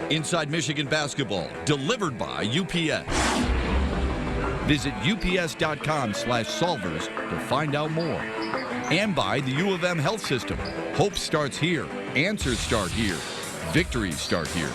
Inside Michigan Basketball, delivered by UPS. Visit ups.com/solvers to find out more. And by the U of M Health System. Hope starts here. Answers start here. Victories start here.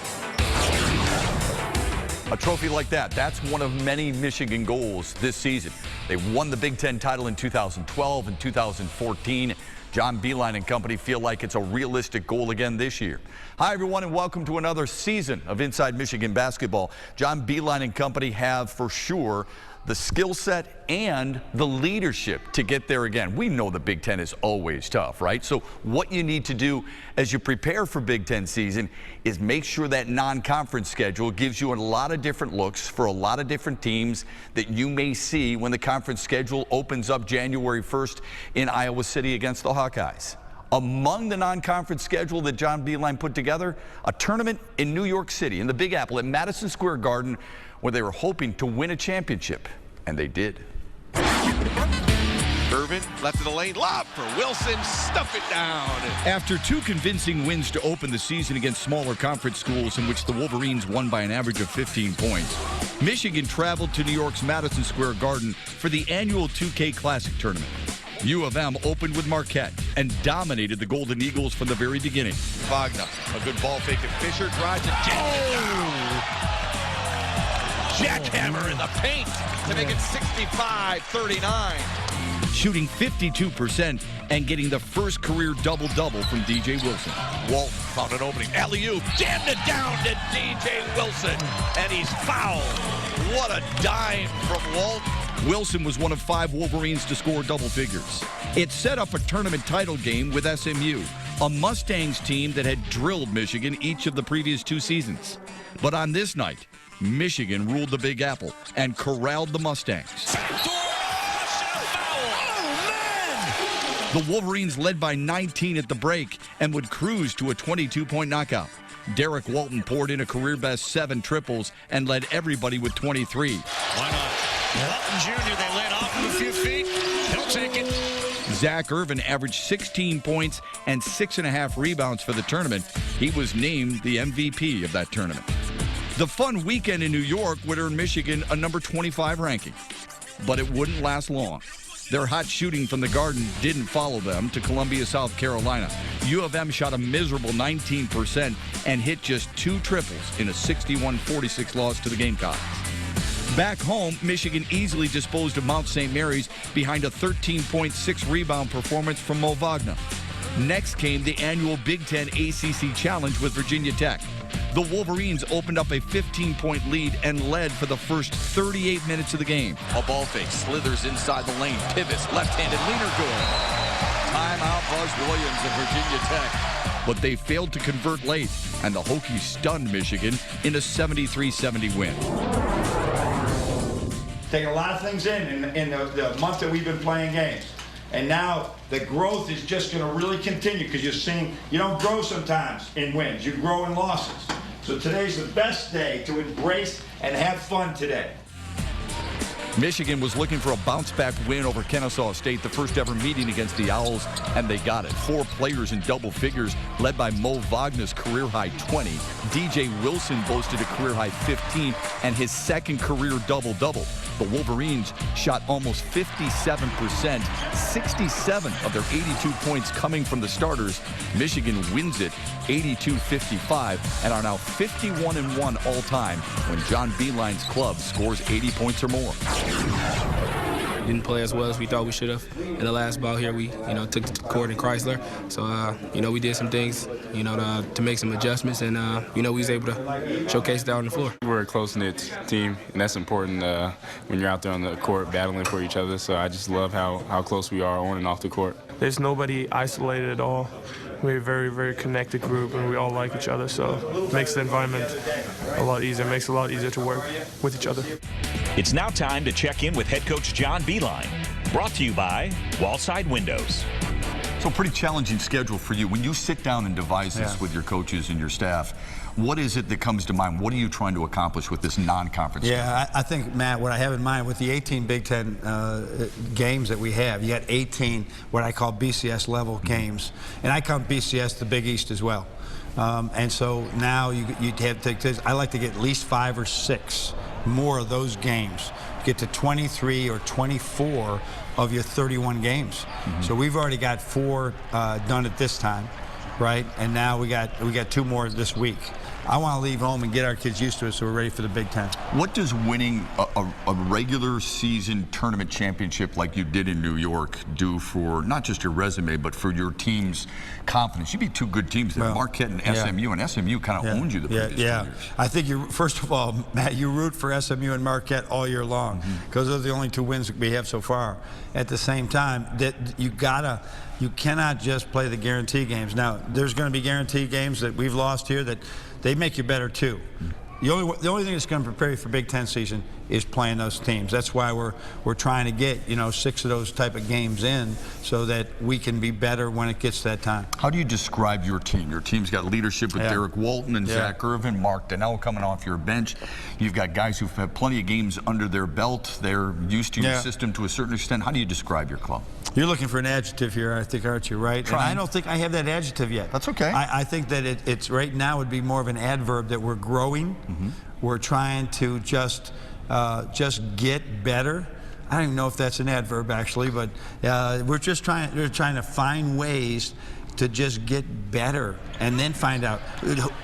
A trophy like that's one of many Michigan goals this season. They won the Big Ten title in 2012 and 2014. John Beilein and company feel like it's a realistic goal again this year. Hi, everyone, and welcome to another season of Inside Michigan Basketball. John Beilein and company have, for sure, the skill set and the leadership to get there again. We know the Big Ten is always tough, right? So what you need to do as you prepare for Big Ten season is make sure that non-conference schedule gives you a lot of different looks for a lot of different teams that you may see when the conference schedule opens up January 1st in Iowa City against the Hawkeyes. Among the non-conference schedule that John Beilein put together, a tournament in New York City, in the Big Apple, at Madison Square Garden, where they were hoping to win a championship, and they did. Irvin left of the lane, lob for Wilson, stuff it down. After two convincing wins to open the season against smaller conference schools in which the Wolverines won by an average of 15 points, Michigan traveled to New York's Madison Square Garden for the annual 2K Classic tournament. U of M opened with Marquette and dominated the Golden Eagles from the very beginning. Wagner, a good ball fake, and Fisher drives it. Jackhammer in the paint to make it 65-39. Shooting 52% and getting the first career double-double from DJ Wilson. Walt found an opening. Alley-oop, jammed it down to DJ Wilson, and he's fouled. What a dime from Walt. Wilson was one of 5 Wolverines to score double figures. It set up a tournament title game with SMU, a Mustangs team that had drilled Michigan each of the previous 2 seasons. But on this night, Michigan ruled the Big Apple and corralled the Mustangs. The Wolverines led by 19 at the break and would cruise to a 22-point knockout. Derek Walton poured in a career-best 7 triples and led everybody with 23. Why not? Walton Jr., they led off him a few feet. He'll take it. Zach Irvin averaged 16 points and 6.5 rebounds for the tournament. He was named the MVP of that tournament. The fun weekend in New York would earn Michigan a number 25 ranking, but it wouldn't last long. Their hot shooting from the Garden didn't follow them to Columbia, South Carolina. U of M shot a miserable 19% and hit just 2 triples in a 61-46 loss to the Gamecocks. Back home, Michigan easily disposed of Mount St. Mary's behind a 13.6 rebound performance from Mo Wagner. Next came the annual Big Ten ACC Challenge with Virginia Tech. The Wolverines opened up a 15-point lead and led for the first 38 minutes of the game. A ball fake, slithers inside the lane, pivots, left-handed leaner, good. Timeout, Buzz Williams of Virginia Tech. But they failed to convert late, and the Hokies stunned Michigan in a 73-70 win. Taking a lot of things in the month that we've been playing games. And now the growth is just going to really continue because you're seeing, you don't grow sometimes in wins, you grow in losses. So today's the best day to embrace and have fun today. Michigan was looking for a bounce-back win over Kennesaw State, the first ever meeting against the Owls, and they got it. 4 players in double figures, led by Mo Wagner's career-high 20. DJ Wilson boasted a career-high 15 and his second career double-double. The Wolverines shot almost 57%, 67 of their 82 points coming from the starters. Michigan wins it 82-55 and are now 51-1 all-time when John Beilein's club scores 80 points or more. Didn't play as well as we thought we should have. In the last bout here, we, took the court in Chrysler. So, we did some things, to make some adjustments, and, we was able to showcase that on the floor. We're a close-knit team, and that's important when you're out there on the court battling for each other. So I just love how close we are on and off the court. There's nobody isolated at all. We're a very, very connected group, and we all like each other, so it makes the environment a lot easier. It makes it a lot easier to work with each other. It's now time to check in with head coach John Beilein. Brought to you by Wallside Windows. So pretty challenging schedule for you. When you sit down and devise this with your coaches and your staff, what is it that comes to mind? What are you trying to accomplish with this non-conference? Yeah, I think, Matt, what I have in mind with the 18 Big Ten games that we have, you got 18 what I call BCS level games, and I count BCS the Big East as well. And so now you have to, I like to get at least 5 or 6 more of those games. Get to 23 or 24 of your 31 games. So we've already got 4 done at this time, right? And now we got 2 more this week. I want to leave home and get our kids used to it so we're ready for the Big Ten. What does winning a regular season tournament championship like you did in New York do for not just your resume, but for your team's confidence? You beat 2 good teams there, Marquette and SMU, and SMU kind of owned you the previous 2 years. I think first of all, Matt, you root for SMU and Marquette all year long because those are the only 2 wins that we have so far. At the same time, that you cannot just play the guarantee games. Now, there's going to be guarantee games that we've lost here that they make you better too. The only thing that's going to prepare you for Big Ten season is playing those teams. That's why we're trying to get 6 of those type of games in so that we can be better when it gets to that time. How do you describe your team? Your team's got leadership with Derek Walton and Zach Irvin, Mark Donnell coming off your bench. You've got guys who've had plenty of games under their belt. They're used to your system to a certain extent. How do you describe your club? You're looking for an adjective here, I think, aren't you, right? And I don't think I have that adjective yet. That's okay. I think that it's right now would be more of an adverb that we're growing. We're trying to just get better. I don't even know if that's an adverb actually, but we're trying to find ways to just get better and then find out.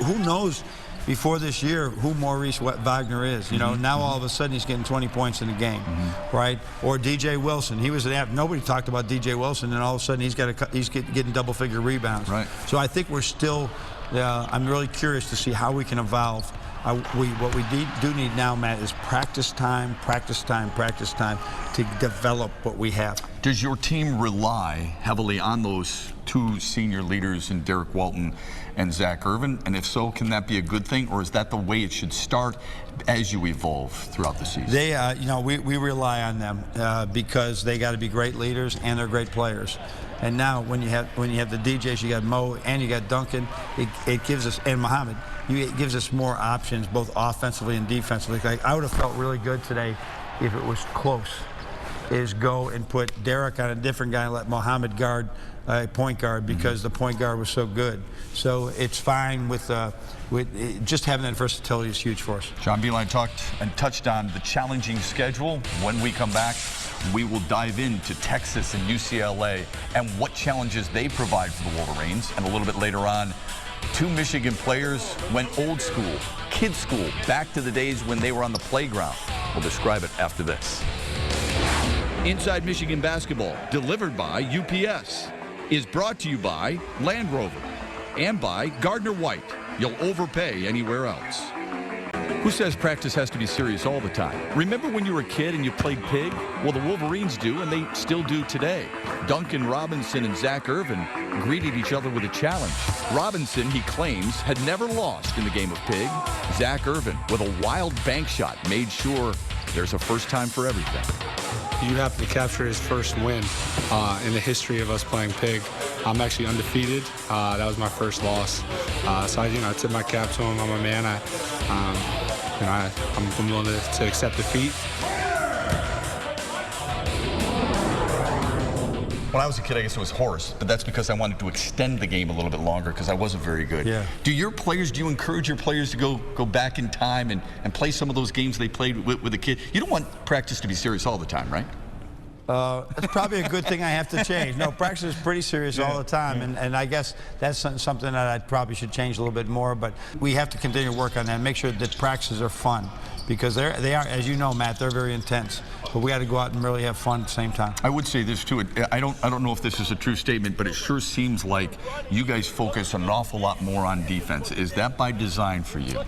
Who knows before this year who Maurice Wagner is. Now all of a sudden he's getting 20 points in a game, right? Or DJ Wilson. He was nobody talked about DJ Wilson, and all of a sudden he's getting double-figure rebounds. Right. So I think we're still. I'm really curious to see how we can evolve. What we do need now, Matt, is practice time to develop what we have. Does your team rely heavily on those 2 senior leaders in Derek Walton and Zach Irvin? And if so, can that be a good thing, or is that the way it should start as you evolve throughout the season? They, we rely on them because they got to be great leaders and they're great players. And now when you have the DJs, you got Mo and you got Duncan, it gives us, and Muhammad, it gives us more options both offensively and defensively. Like, I would have felt really good today if it was close. Is go and put Derek on a different guy and let Muhammad guard point guard because the point guard was so good. So it's fine with just having that versatility is huge for us. John Beilein talked and touched on the challenging schedule. When we come back, we will dive into Texas and UCLA and what challenges they provide for the Wolverines. And a little bit later on, 2 Michigan players went old school, kid school, back to the days when they were on the playground. We'll describe it after this. Inside Michigan Basketball, delivered by UPS, is brought to you by Land Rover and by Gardner White. You'll overpay anywhere else. Who says practice has to be serious all the time? Remember when you were a kid and you played pig? Well, the Wolverines do, and they still do today. Duncan Robinson and Zach Irvin greeted each other with a challenge. Robinson, he claims, had never lost in the game of pig. Zach Irvin, with a wild bank shot, made sure there's a first time for everything. You have to capture his first win in the history of us playing pig. I'm actually undefeated. That was my first loss. So I tip my cap to him. I'm a man. I'm willing to accept defeat. When I was a kid, I guess it was Horace, but that's because I wanted to extend the game a little bit longer because I wasn't very good. Yeah. Do you encourage your players to go back in time and play some of those games they played with a kid? You don't want practice to be serious all the time, right? It's probably a good thing I have to change. No, practice is pretty serious all the time, and I guess that's something that I probably should change a little bit more, but we have to continue to work on that and make sure that practices are fun because they are, as you know, Matt, they're very intense, but we got to go out and really have fun at the same time. I would say this too. I don't know if this is a true statement, but it sure seems like you guys focus an awful lot more on defense. Is that by design for you?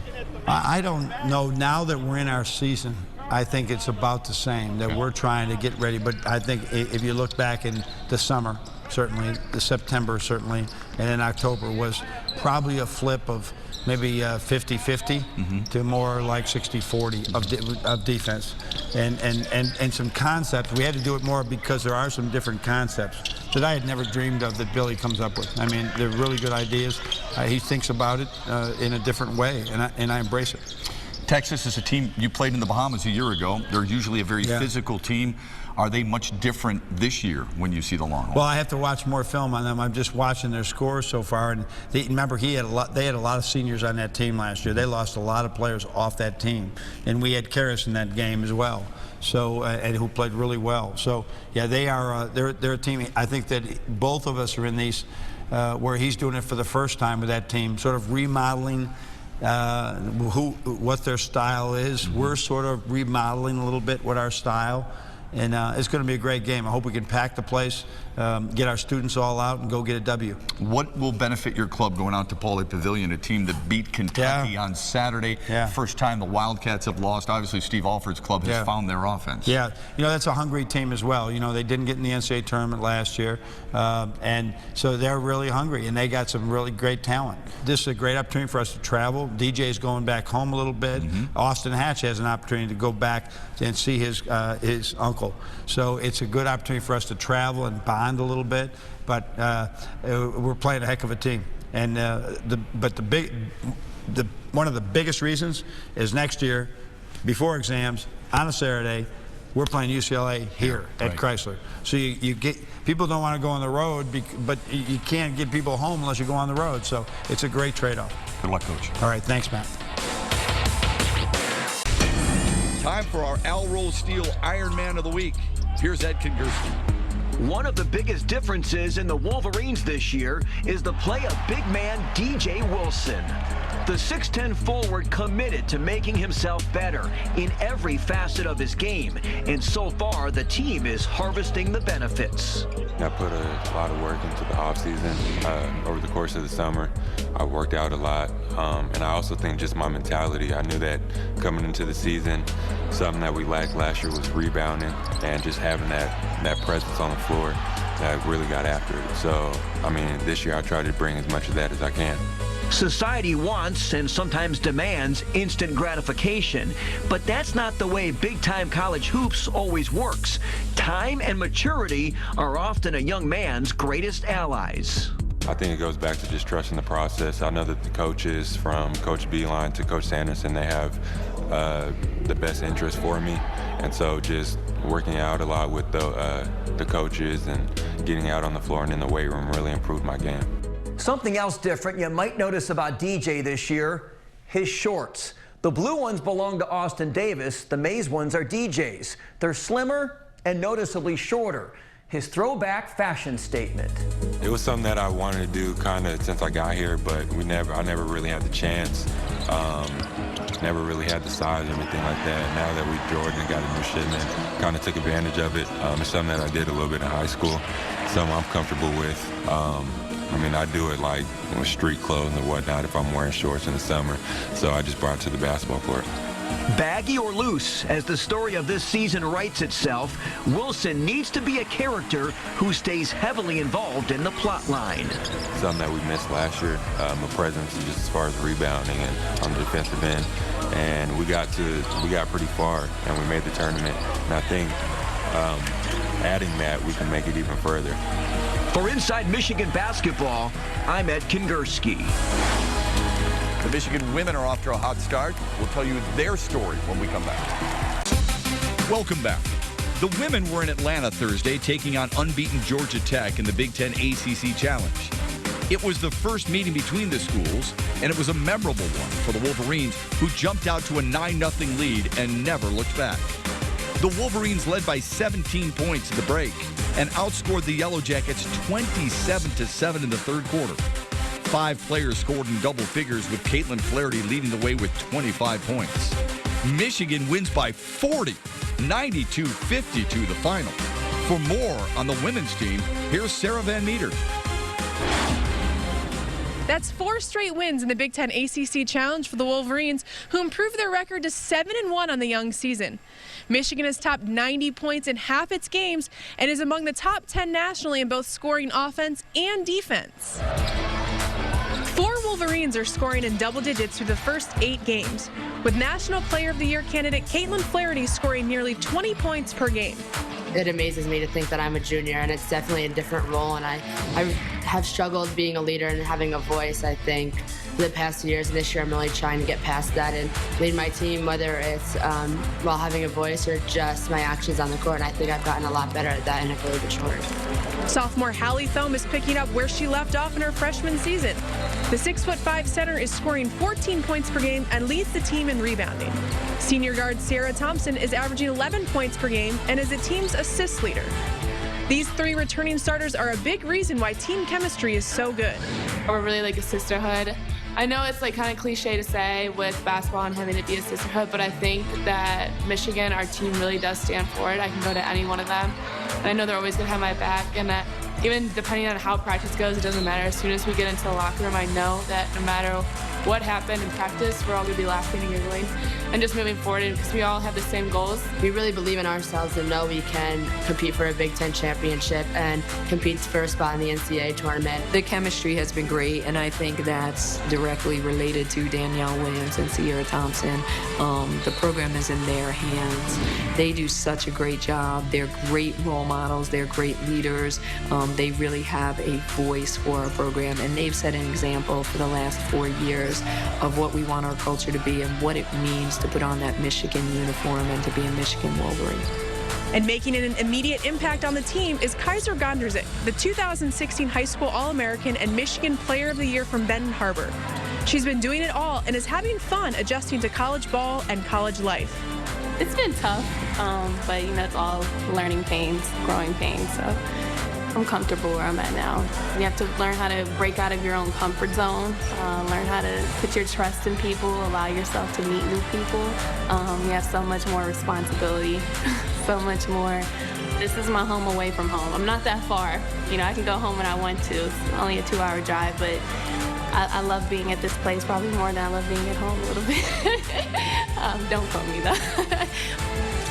I don't know. Now that we're in our season, I think it's about the same, that we're trying to get ready. But I think if you look back in the summer, certainly, the September, certainly, and then October was probably a flip of maybe 50-50 to more like 60-40 of defense. And some concepts. We had to do it more because there are some different concepts that I had never dreamed of that Billy comes up with. I mean, they're really good ideas. He thinks about it in a different way, and I embrace it. Texas is a team you played in the Bahamas a year ago. They're usually a very physical team. Are they much different this year when you see the Longhorns? Well, I have to watch more film on them. I'm just watching their scores so far. And remember, they had a lot of seniors on that team last year. They lost a lot of players off that team. And we had Karras in that game as well. So, and who played really well. So, yeah, they are, they're a team. I think that both of us are in these, where he's doing it for the first time with that team, sort of remodeling what their style is. We're sort of remodeling a little bit what our style. And it's going to be a great game. I hope we can pack the place, get our students all out, and go get a W. What will benefit your club going out to Pauley Pavilion, a team that beat Kentucky on Saturday? First time the Wildcats have lost. Obviously, Steve Alford's club has found their offense. Yeah, you know, that's a hungry team as well. You know, they didn't get in the NCAA tournament last year, and so they're really hungry, and they got some really great talent. This is a great opportunity for us to travel. DJ's going back home a little bit. Austin Hatch has an opportunity to go back and see his uncle. So it's a good opportunity for us to travel and bond a little bit, but we're playing a heck of a team. And one of the biggest reasons is next year, before exams, on a Saturday, we're playing UCLA here at Chrysler. So you get, people don't want to go on the road, but you can't get people home unless you go on the road. So it's a great trade-off. Good luck, Coach. All right, thanks, Matt. Time for our Al Roll Steel Iron Man of the Week. Here's Ed Kingerski. One of the biggest differences in the Wolverines this year is the play of big man DJ Wilson. The 6'10 forward committed to making himself better in every facet of his game, and so far the team is harvesting the benefits. I put a lot of work into the offseason. Over the course of the summer, I worked out a lot, and I also think just my mentality. I knew that coming into the season, something that we lacked last year was rebounding and just having that presence on the floor that really got after it. So, I mean, this year I tried to bring as much of that as I can. Society wants and sometimes demands instant gratification, but that's not the way big-time college hoops always works. Time and maturity are often a young man's greatest allies. I think it goes back to just trusting the process. I know that the coaches, from Coach Beilein to Coach Sanderson, they have the best interest for me, and so just working out a lot with the coaches and getting out on the floor and in the weight room really improved my game. Something else different you might notice about DJ this year, his shorts. The blue ones belong to Austin Davis. The maize ones are DJ's. They're slimmer and noticeably shorter. His throwback fashion statement. It was something that I wanted to do kind of since I got here, but I never really had the chance. Never really had the size or anything like that. Now that we Jordan and got a new shipment, kind of took advantage of it. It's something that I did a little bit in high school, something I'm comfortable with. I mean, I do it like with street clothes and whatnot if I'm wearing shorts in the summer. So I just brought it to the basketball court. Baggy or loose, as the story of this season writes itself, Wilson needs to be a character who stays heavily involved in the plot line. Something that we missed last year, a presence just as far as rebounding and on the defensive end. And we got pretty far and we made the tournament. And I think adding that, we can make it even further. For Inside Michigan Basketball, I'm Ed Kingerski. The Michigan women are off to a hot start. We'll tell you their story when we come back. Welcome back. The women were in Atlanta Thursday taking on unbeaten Georgia Tech in the Big Ten ACC Challenge. It was the first meeting between the schools, and it was a memorable one for the Wolverines, who jumped out to a 9-0 lead and never looked back. The Wolverines led by 17 points at the break and outscored the Yellow Jackets 27-7 in the third quarter. 5 players scored in double figures, with Caitlin Flaherty leading the way with 25 points. Michigan wins by 40, 92-52 the final. For more on the women's team, here's Sarah Van Meter. That's 4 straight wins in the Big Ten ACC Challenge for the Wolverines, who improved their record to 7-1 on the young season. Michigan has topped 90 points in half its games and is among the top 10 nationally in both scoring offense and defense. 4 Wolverines are scoring in double digits through the first 8 games, with National Player of the Year candidate Caitlin Flaherty scoring nearly 20 points per game. It amazes me to think that I'm a junior, and it's definitely a different role, and I have struggled being a leader and having a voice. I think the past 2 years. And this year I'm really trying to get past that and lead my team, whether it's while having a voice or just my actions on the court. And I think I've gotten a lot better at that in a really good short. Sophomore Hallie Thome is picking up where she left off in her freshman season. The 6'5" center is scoring 14 points per game and leads the team in rebounding. Senior guard Sarah Thompson is averaging 11 points per game and is the team's assist leader. These 3 returning starters are a big reason why team chemistry is so good. We're really like a sisterhood. I know it's like kind of cliche to say with basketball and having it be a sisterhood, but I think that Michigan, our team really does stand for it. I can go to any one of them, and I know they're always going to have my back, and that even depending on how practice goes, it doesn't matter. As soon as we get into the locker room, I know that no matter what happened in practice, we're all going to be laughing and giggling and just moving forward because we all have the same goals. We really believe in ourselves and know we can compete for a Big Ten championship and compete for a spot in the NCAA tournament. The chemistry has been great, and I think that's directly related to Danielle Williams and Sierra Thompson. The program is in their hands. They do such a great job. They're great role models. They're great leaders. They really have a voice for our program, and they've set an example for the last 4 years of what we want our culture to be and what it means to put on that Michigan uniform and to be a Michigan Wolverine. And making an immediate impact on the team is Kaiser Gonderzik, the 2016 High School All-American and Michigan Player of the Year from Benton Harbor. She's been doing it all and is having fun adjusting to college ball and college life. It's been tough, but you know, it's all learning pains, growing pains, so I'm comfortable where I'm at now. You have to learn how to break out of your own comfort zone, learn how to put your trust in people, allow yourself to meet new people. You have so much more responsibility, so much more. This is my home away from home. I'm not that far. You know, I can go home when I want to. It's only a 2-hour drive, but I love being at this place probably more than I love being at home a little bit. Don't quote me though.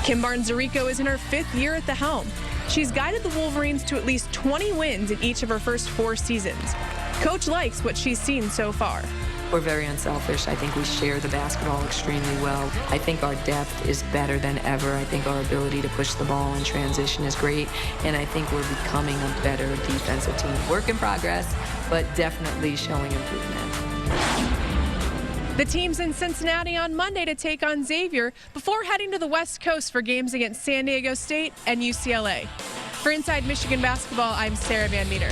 Kim Barnes-Zarico is in her 5th year at the helm. She's guided the Wolverines to at least 20 wins in each of her first 4 seasons. Coach likes what she's seen so far. We're very unselfish. I think we share the basketball extremely well. I think our depth is better than ever. I think our ability to push the ball in transition is great, and I think we're becoming a better defensive team. Work in progress, but definitely showing improvement. The team's in Cincinnati on Monday to take on Xavier before heading to the West Coast for games against San Diego State and UCLA. For Inside Michigan Basketball, I'm Sarah Van Meter.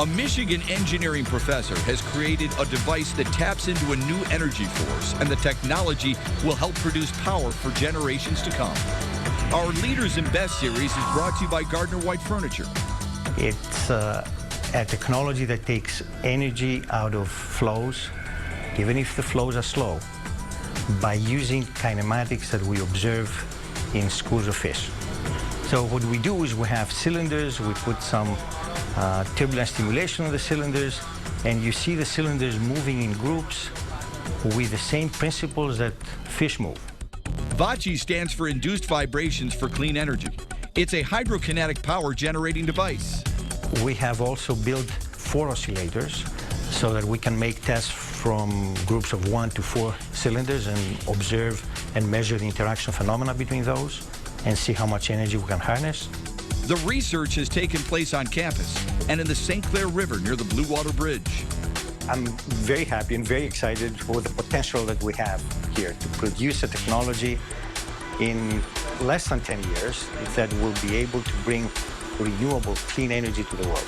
A Michigan engineering professor has created a device that taps into a new energy force, and the technology will help produce power for generations to come. Our Leaders in Best series is brought to you by Gardner White Furniture. It's a technology that takes energy out of flows, even if the flows are slow, by using kinematics that we observe in schools of fish. So what we do is we have cylinders, we put some turbulent stimulation on the cylinders, and you see the cylinders moving in groups with the same principles that fish move. VACI stands for Induced Vibrations for Clean Energy. It's a hydrokinetic power generating device. We have also built 4 oscillators so that we can make tests from groups of 1 to 4 cylinders and observe and measure the interaction phenomena between those and see how much energy we can harness. The research has taken place on campus and in the St. Clair River near the Blue Water Bridge. I'm very happy and very excited for the potential that we have here to produce a technology in less than 10 years that will be able to bring renewable, clean energy to the world.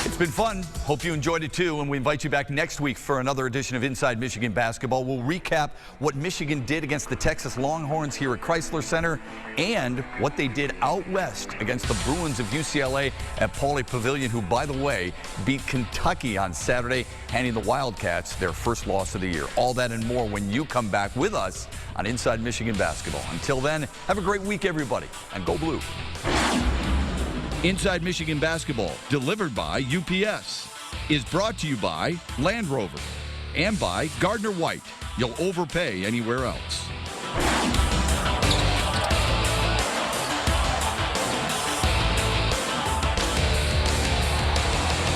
It's been fun. Hope you enjoyed it too, and we invite you back next week for another edition of Inside Michigan Basketball. We'll recap what Michigan did against the Texas Longhorns here at Chrysler Center and what they did out west against the Bruins of UCLA at Pauley Pavilion, who, by the way, beat Kentucky on Saturday, handing the Wildcats their first loss of the year. All that and more when you come back with us on Inside Michigan Basketball. Until then, have a great week, everybody, and go Blue. Inside Michigan Basketball, delivered by UPS, is brought to you by Land Rover and by Gardner White. You'll overpay anywhere else.